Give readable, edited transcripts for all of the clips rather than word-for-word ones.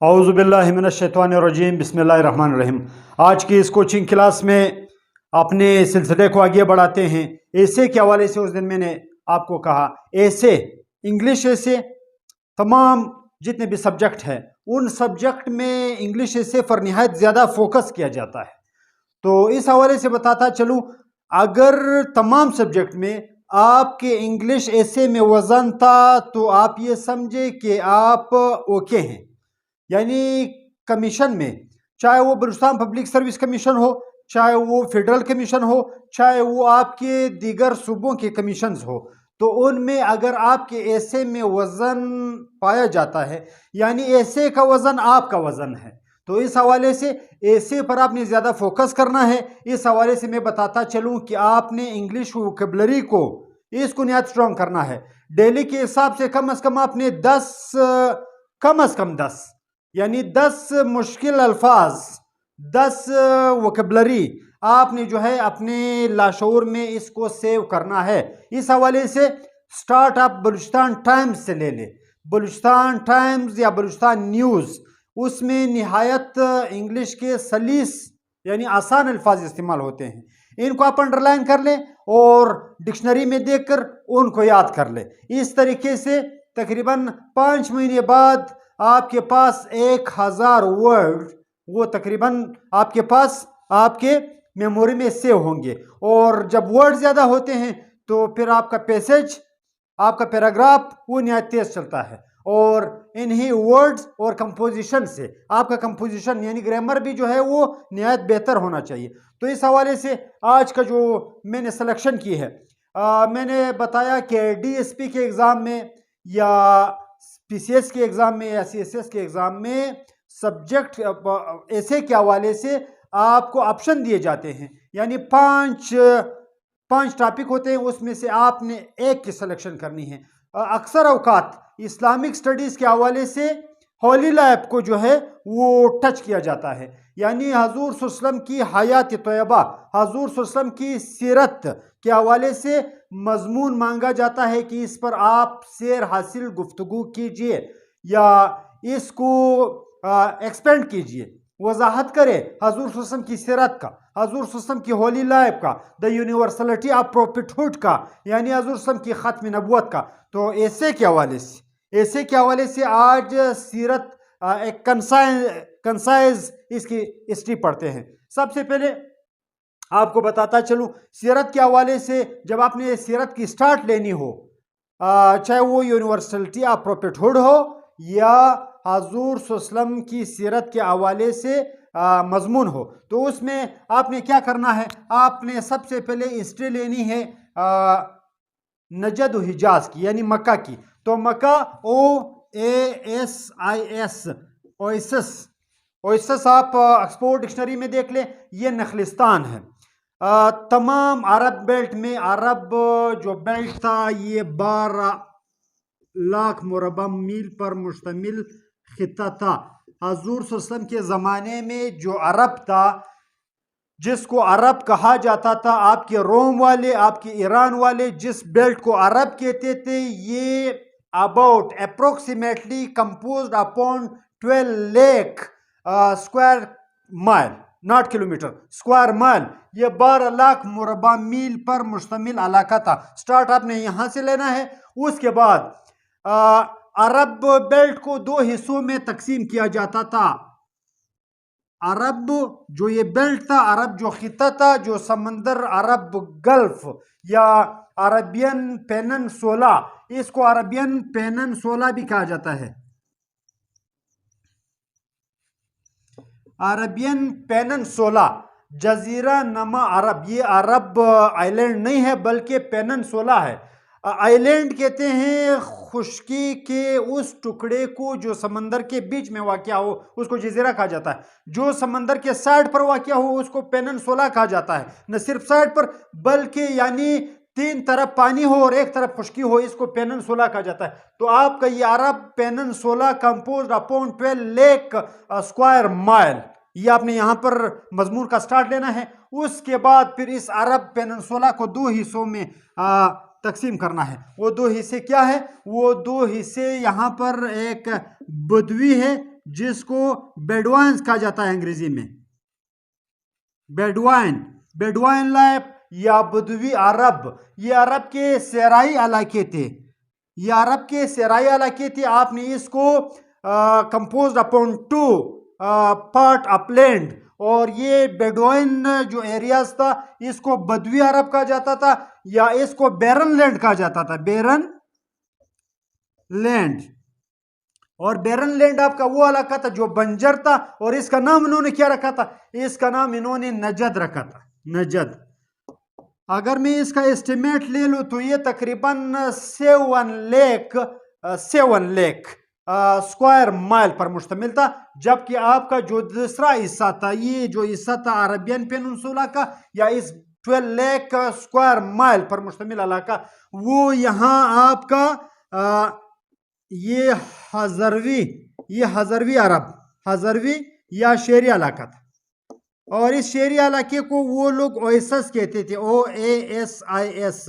اعوذ باللہ من الشیطان الرجیم بسم اللہ الرحمن الرحیم۔ آج کی اس کوچنگ کلاس میں اپنے سلسلے کو آگے بڑھاتے ہیں۔ ایسے کے حوالے سے اس دن میں نے آپ کو کہا ایسے انگلش ایسے تمام جتنے بھی سبجیکٹ ہیں ان سبجیکٹ میں انگلش ایسے پر نہایت زیادہ فوکس کیا جاتا ہے۔ تو اس حوالے سے بتاتا چلوں، اگر تمام سبجیکٹ میں آپ کے انگلش ایسے میں وزن تھا تو آپ یہ سمجھے کہ آپ اوکے ہیں، یعنی کمیشن میں، چاہے وہ بلوچستان پبلک سروس کمیشن ہو، چاہے وہ فیڈرل کمیشن ہو، چاہے وہ آپ کے دیگر صوبوں کے کمیشنز ہو، تو ان میں اگر آپ کے ایسے میں وزن پایا جاتا ہے یعنی ایسے کا وزن آپ کا وزن ہے، تو اس حوالے سے ایسے پر آپ نے زیادہ فوکس کرنا ہے۔ اس حوالے سے میں بتاتا چلوں کہ آپ نے انگلش ووکیبلری کو اس کو نہایت اسٹرانگ کرنا ہے۔ ڈیلی کے حساب سے کم از کم آپ نے 10 یعنی 10 مشکل الفاظ، 10 ووکیبلری آپ نے جو ہے اپنے لاشعور میں اس کو سیو کرنا ہے۔ اس حوالے سے سٹارٹ آپ بلوچستان ٹائمز سے لے لے، بلوچستان ٹائمز یا بلوچستان نیوز، اس میں نہایت انگلش کے سلیس یعنی آسان الفاظ استعمال ہوتے ہیں۔ ان کو آپ انڈر لائن کر لیں اور ڈکشنری میں دیکھ کر ان کو یاد کر لیں۔ اس طریقے سے تقریباً 5 مہینے بعد آپ کے پاس 1000 ورڈ وہ تقریباً آپ کے پاس آپ کے میموری میں سیو ہوں گے۔ اور جب ورڈ زیادہ ہوتے ہیں تو پھر آپ کا پیسج، آپ کا پیراگراف وہ نہایت تیز چلتا ہے، اور انہی ورڈز اور کمپوزیشن سے آپ کا کمپوزیشن یعنی گرامر بھی جو ہے وہ نہایت بہتر ہونا چاہیے۔ تو اس حوالے سے آج کا جو میں نے سلیکشن کی ہے، میں نے بتایا کہ ڈی ایس پی کے ایگزام میں یا پی سی ایس کے ایگزام میں یا سی ایس ایس کے ایگزام میں سبجیکٹ ایسے کے حوالے سے آپ کو آپشن دیے جاتے ہیں، یعنی 5 ٹاپک ہوتے ہیں، اس میں سے آپ نے ایک کی سلیکشن کرنی ہے۔ اکثر اوقات اسلامک سٹڈیز کے حوالے سے ہولی لائف کو جو ہے وہ ٹچ کیا جاتا ہے، یعنی حضور صلی اللہ علیہ وسلم کی حیات طیبہ، حضور صلی اللہ علیہ وسلم کی سیرت کے حوالے سے مضمون مانگا جاتا ہے کہ اس پر آپ سیر حاصل گفتگو کیجئے یا اس کو ایکسپینڈ کیجئے، وضاحت کرے حضور صلی اللہ علیہ وسلم کی سیرت کا، حضور صلی اللہ علیہ وسلم کی ہولی لائف کا، دا یونیورسلٹی آف پروفٹ کا، یعنی حضور صلی اللہ علیہ وسلم کی ختم نبوت کا۔ تو ایسے کے حوالے سے آج سیرت ایک کنسائز اس کی ہسٹری پڑھتے ہیں۔ سب سے پہلے آپ کو بتاتا چلوں، سیرت کے حوالے سے جب آپ نے سیرت کی سٹارٹ لینی ہو، چاہے وہ یونیورسلٹی آف پروفٹ ہو یا حضور صلی اللہ علیہ وسلم کی سیرت کے حوالے سے مضمون ہو، تو اس میں آپ نے کیا کرنا ہے؟ آپ نے سب سے پہلے ہسٹری لینی ہے نجد و حجاز کی، یعنی مکہ کی۔ تو مکہ اویسس آپ آکسفورڈ ڈکشنری میں دیکھ لیں، یہ نخلستان ہے۔ تمام عرب بیلٹ میں، عرب جو بیلٹ تھا یہ 12 لاکھ مربع میل پر مشتمل خطہ تھا۔ حضور صلی اللہ علیہ وسلم کے زمانے میں جو عرب تھا، جس کو عرب کہا جاتا تھا، آپ کے روم والے، آپ کے ایران والے جس بیلٹ کو عرب کہتے تھے، یہ about approximately composed upon 12 lakh square mile، not kilometer، square mile، یہ 12 لاکھ مربع میل پر مشتمل علاقہ تھا۔ سٹارٹ آپ نے یہاں سے لینا ہے۔ اس کے بعد عرب بیلٹ کو 2 حصوں میں تقسیم کیا جاتا تھا۔ عرب جو یہ بیلٹ تھا، عرب جو خطہ تھا، جو سمندر عرب گلف یا عربین پیننسولا، اس کو عربین پیننسولا بھی کہا جاتا ہے۔ عربین پیننسولا جزیرہ نما عرب، یہ عرب آئی لینڈ نہیں ہے بلکہ پیننسولا ہے۔ آئی لینڈ کہتے ہیں خشکی کے اس ٹکڑے کو جو سمندر کے بیچ میں واقع ہو، اس کو جزیرہ کہا جاتا ہے۔ جو سمندر کے سائڈ پر واقع ہو اس کو پیننسولا کہا جاتا ہے۔ نہ صرف سائڈ پر بلکہ یعنی 3 طرف پانی ہو اور 1 طرف خشکی ہو، اس کو پیننسولا کہا جاتا ہے۔ تو آپ کا یہ Arab peninsula composed upon 12 lakh square mile, یہ آپ نے یہاں پر مضمون کا سٹارٹ لینا ہے۔ اس کے بعد پھر اس عرب پیننسولا کو 2 حصوں میں تقسیم کرنا ہے۔ وہ 2 حصے کیا ہے؟ وہ 2 حصے یہاں پر ایک بدوی ہے جس کو بیڈوائنز کہا جاتا ہے انگریزی میں. بیڈوائن لائف یا بدوی عرب، یہ عرب کے صحرائی علاقے تھے. آپ نے اس کو کمپوزڈ اپون 2 پارٹ اپ لینڈ، اور یہ بیڈوائن جو ایریاز تھا اس کو بدوی عرب کہا جاتا تھا یا اس کو بیرن لینڈ کہا جاتا تھا. بیرن لینڈ، اور بیرن لینڈ آپ کا وہ علاقہ تھا جو بنجر تھا، اور اس کا نام انہوں نے کیا رکھا تھا؟ اس کا نام انہوں نے نجد رکھا تھا. نجد. اگر میں اس کا اسٹیمیٹ لے لوں تو یہ تقریباً 7 لیک اسکوائر مائل پر مشتمل تھا. جبکہ آپ کا جو دوسرا حصہ تھا، یہ جو حصہ تھا عربین پیننسولا کا، یا اس 12 لیک اسکوائر مائل پر مشتمل علاقہ، وہ یہاں آپ کا یہ حضروی یا شہری علاقہ تھا. اور اس شہری علاقے کو وہ لوگ اویسس کہتے تھے، OASIS.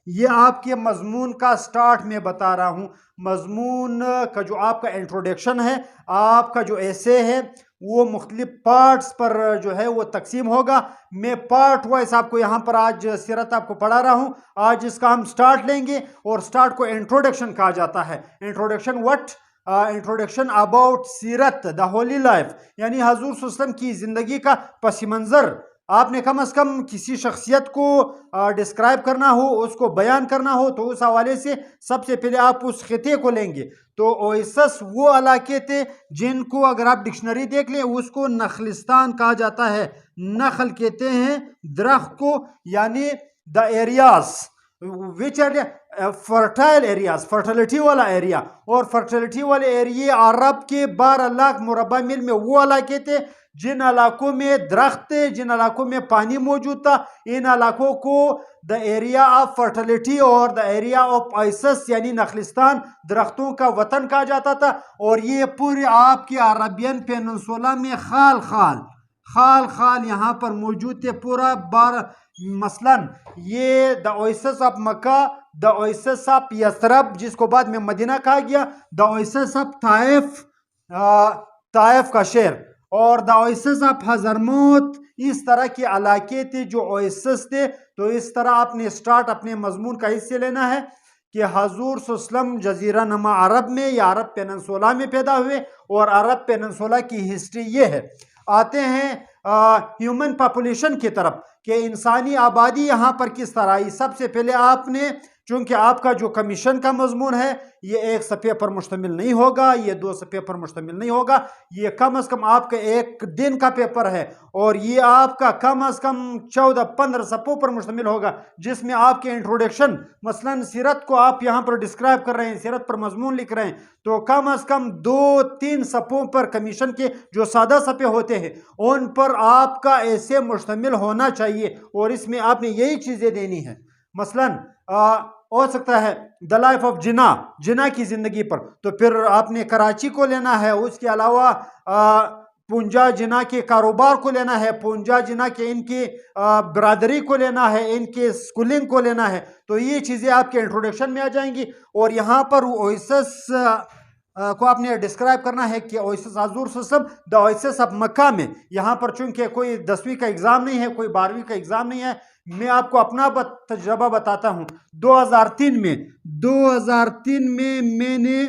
یہ آپ کے مضمون کا سٹارٹ میں بتا رہا ہوں. مضمون کا جو آپ کا انٹروڈکشن ہے، آپ کا جو ایسے ہے، وہ مختلف پارٹس پر جو ہے وہ تقسیم ہوگا. میں پارٹ وائز آپ کو یہاں پر آج سیرت آپ کو پڑھا رہا ہوں. آج اس کا ہم سٹارٹ لیں گے، اور سٹارٹ کو انٹروڈکشن کہا جاتا ہے. انٹروڈکشن اباؤٹ سیرت، دا ہولی لائف، یعنی حضور صلی اللہ علیہ وسلم کی زندگی کا پس منظر. آپ نے کم از کم کسی شخصیت کو ڈسکرائب کرنا ہو، اس کو بیان کرنا ہو، تو اس حوالے سے سب سے پہلے آپ اس خطے کو لیں گے. تو اویسس وہ علاقے تھے جن کو اگر آپ ڈکشنری دیکھ لیں اس کو نخلستان کہا جاتا ہے. نخل کہتے ہیں درخت کو، یعنی the areas which are fertile areas, fertility والا ایریا. اور فرٹیلٹی والے ایریا عرب کے 12 لاکھ مربع میل میں وہ علاقے تھے جن علاقوں میں درخت تھے، جن علاقوں میں پانی موجود تھا. ان علاقوں کو دا ایریا آف فرٹیلٹی اور دا ایریا آف اویسس یعنی نخلستان، درختوں کا وطن کہا جاتا تھا. اور یہ پورے آپ کے عربین پیننسولا میں خال خال یہاں پر موجود تھے. پورا مثلا یہ the oasis of Mecca, the oasis of Yathrib جس کو بعد میں مدینہ کہا گیا، دا اویسس آف طائف کا شہر، اور دا اویسس آف حضرموت. اس طرح کے علاقے تھے جو اویسس تھے. تو اس طرح آپ نے سٹارٹ اپنے مضمون کا حصے لینا ہے کہ حضور صلی اللہ علیہ وسلم جزیرہ نما عرب میں یا عرب پیننسولا میں پیدا ہوئے، اور عرب پیننسولا کی ہسٹری یہ ہے. آتے ہیں ہیومن پاپولیشن کی طرف کہ انسانی آبادی یہاں پر کس طرح آئی. سب سے پہلے آپ نے، چونکہ آپ کا جو کمیشن کا مضمون ہے یہ 1 صفحے پر مشتمل نہیں ہوگا، یہ 2 صفحے پر مشتمل نہیں ہوگا، یہ کم از کم آپ کا 1 دن کا پیپر ہے، اور یہ آپ کا کم از کم 14-15 صفحوں پر مشتمل ہوگا، جس میں آپ کے انٹروڈکشن، مثلا سیرت کو آپ یہاں پر ڈسکرائب کر رہے ہیں، سیرت پر مضمون لکھ رہے ہیں، تو کم از کم 2-3 صفحوں پر کمیشن کے جو سادہ صفحے ہوتے ہیں ان پر آپ کا ایسے مشتمل ہونا چاہیے، اور اس میں آپ نے یہی چیزیں دینی ہیں. مثلا ہو سکتا ہے دا لائف آف جنا کی زندگی پر، تو پھر آپ نے کراچی کو لینا ہے. اس کے علاوہ پونجا جنا کے کاروبار کو لینا ہے، پونجا جنا کے ان کی برادری کو لینا ہے، ان کے سکولنگ کو لینا ہے. تو یہ چیزیں آپ کے انٹروڈکشن میں آ جائیں گی. اور یہاں پر اویسس کو آپ نے ڈسکرائب کرنا ہے کہ اویسس حضور صلی اللہ علیہ وسلم دا اویسس آف مکہ میں. یہاں پر چونکہ کوئی 10ویں کا ایگزام نہیں ہے، کوئی 12ویں کا ایگزام نہیں ہے، میں آپ کو اپنا تجربہ بتاتا ہوں. 2003 میں میں نے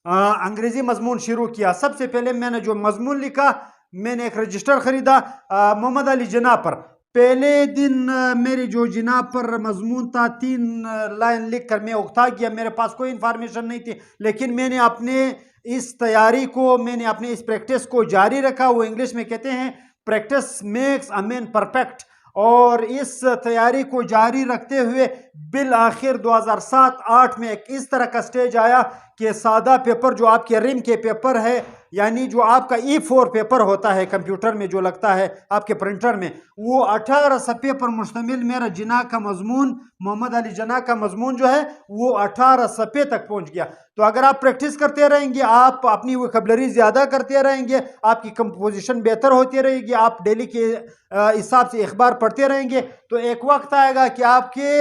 انگریزی مضمون شروع کیا. سب سے پہلے میں نے جو مضمون لکھا، میں نے ایک رجسٹر خریدا محمد علی جناح پر. پہلے دن میرے جو جناح پر مضمون تھا 3 لائن لکھ کر میں اکتا گیا. میرے پاس کوئی انفارمیشن نہیں تھی، لیکن میں نے اپنے اس تیاری کو، میں نے اپنے اس پریکٹس کو جاری رکھا. وہ انگلش میں کہتے ہیں practice makes a man perfect. اور اس تیاری کو جاری رکھتے ہوئے بالآخر 2007-8 میں ایک اس طرح کا سٹیج آیا کہ سادہ پیپر جو آپ کے رم کے پیپر ہے، یعنی جو آپ کا E4 پیپر ہوتا ہے کمپیوٹر میں جو لگتا ہے آپ کے پرنٹر میں، وہ 18 صفحے پر مشتمل میرا جناح کا مضمون، محمد علی جناح کا مضمون جو ہے وہ 18 صفحے تک پہنچ گیا. تو اگر آپ پریکٹس کرتے رہیں گے، آپ اپنی ووکیبلری زیادہ کرتے رہیں گے، آپ کی کمپوزیشن بہتر ہوتی رہے گی، آپ ڈیلی کے حساب سے اخبار پڑھتے رہیں گے، تو ایک وقت آئے گا کہ آپ کے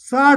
60